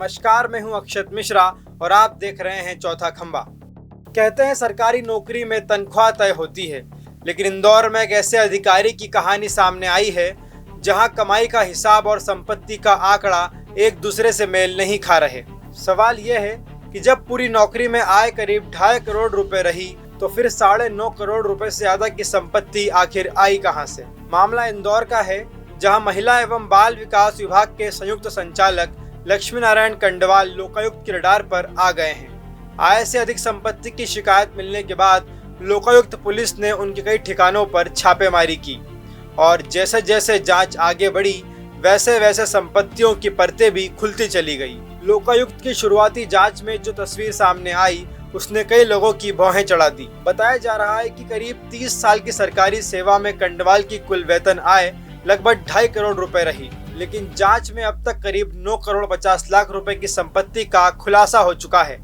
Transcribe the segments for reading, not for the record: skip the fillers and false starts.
नमस्कार, मैं हूं अक्षत मिश्रा और आप देख रहे हैं चौथा खंबा। कहते हैं सरकारी नौकरी में तनख्वाह तय होती है, लेकिन इंदौर में एक ऐसे अधिकारी की कहानी सामने आई है जहां कमाई का हिसाब और संपत्ति का आंकड़ा एक दूसरे से मेल नहीं खा रहे। सवाल यह है कि जब पूरी नौकरी में आय करीब 2.5 करोड़ रुपए रही तो फिर 9.5 करोड़ रुपए से ज्यादा की संपत्ति आखिर आई कहां से। मामला इंदौर का है, जहां महिला एवं बाल विकास विभाग के संयुक्त संचालक लक्ष्मी नारायण कंडवाल लोकायुक्त के रडार पर आ गए हैं। आय से अधिक संपत्ति की शिकायत मिलने के बाद लोकायुक्त पुलिस ने उनके कई ठिकानों पर छापेमारी की और जैसे जैसे जांच आगे बढ़ी वैसे वैसे संपत्तियों की परतें भी खुलती चली गई। लोकायुक्त की शुरुआती जांच में जो तस्वीर सामने आई उसने कई लोगों की भौहें चढ़ा दी। बताया जा रहा है कि करीब 30 साल की सरकारी सेवा में कंडवाल की कुल वेतन आय लगभग 2.5 करोड़ रुपए रही, लेकिन जांच में अब तक करीब 9 करोड़ 50 लाख रुपए की संपत्ति का खुलासा हो चुका है।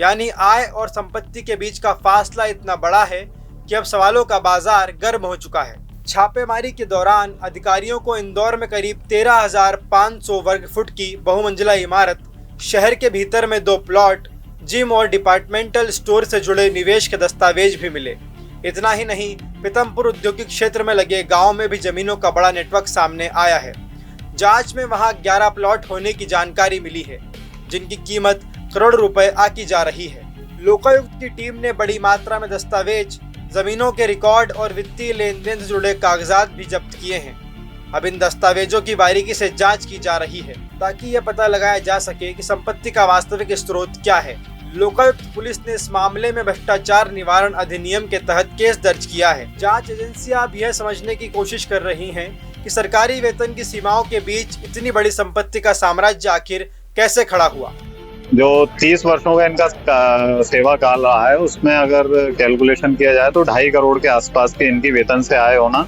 यानी आय और संपत्ति के बीच का फासला इतना बड़ा है कि अब सवालों का बाजार गर्म हो चुका है। छापेमारी के दौरान अधिकारियों को इंदौर में करीब 13,500 वर्ग फुट की बहुमंजिला इमारत, शहर के भीतर में 2 प्लॉट, जिम और डिपार्टमेंटल स्टोर से जुड़े निवेश के दस्तावेज भी मिले। इतना ही नहीं, पीतमपुर औद्योगिक क्षेत्र में लगे गांव में भी जमीनों का बड़ा नेटवर्क सामने आया है। जांच में वहां 11 प्लॉट होने की जानकारी मिली है, जिनकी कीमत करोड़ रुपए आकी जा रही है। लोकायुक्त की टीम ने बड़ी मात्रा में दस्तावेज, जमीनों के रिकॉर्ड और वित्तीय लेन देन से जुड़े कागजात भी जब्त किए हैं। अब इन दस्तावेजों की बारीकी से जांच की जा रही है ताकि यह पता लगाया जा सके कि संपत्ति का वास्तविक स्रोत क्या है। लोकायुक्त पुलिस ने इस मामले में भ्रष्टाचार निवारण अधिनियम के तहत केस दर्ज किया है। जांच एजेंसियां अब यह समझने की कोशिश कर रही हैं कि सरकारी वेतन की सीमाओं के बीच इतनी बड़ी संपत्ति का साम्राज्य आखिर कैसे खड़ा हुआ। जो 30 वर्षों का इनका सेवा काल रहा है उसमें अगर कैलकुलेशन किया जाए तो 2.5 करोड़ के आसपास के इनकी वेतन से आय होना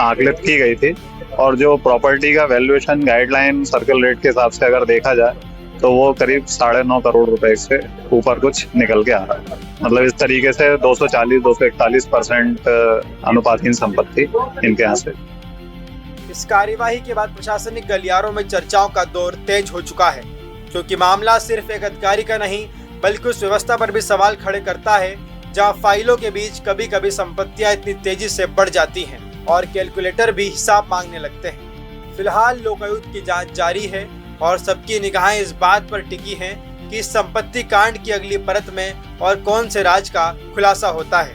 आकलित की गई थी। और जो प्रॉपर्टी का वैल्यूएशन गाइडलाइन सर्कल रेट के हिसाब से अगर देखा जाए तो वो करीब 9.5 करोड़ रुपए से ऊपर कुछ निकल के आ रहा है। मतलब इस तरीके से 240-241% अनुपातहीन संपत्ति इनके यहाँ से। इस कार्यवाही के बाद प्रशासनिक गलियारों में चर्चाओं का दौर तेज हो चुका है, क्योंकि मामला सिर्फ एक अधिकारी का नहीं बल्कि उस व्यवस्था पर भी सवाल खड़े करता है जहां फाइलों के बीच कभी कभी संपत्तियां इतनी तेजी से बढ़ जाती हैं और कैलकुलेटर भी हिसाब मांगने लगते हैं। फिलहाल लोकायुक्त की जांच जारी है और सबकी निगाहें इस बात पर टिकी हैं कि इस संपत्ति कांड की अगली परत में और कौन से राज का खुलासा होता है।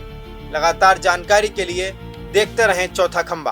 लगातार जानकारी के लिए देखते रहें चौथा खंबा।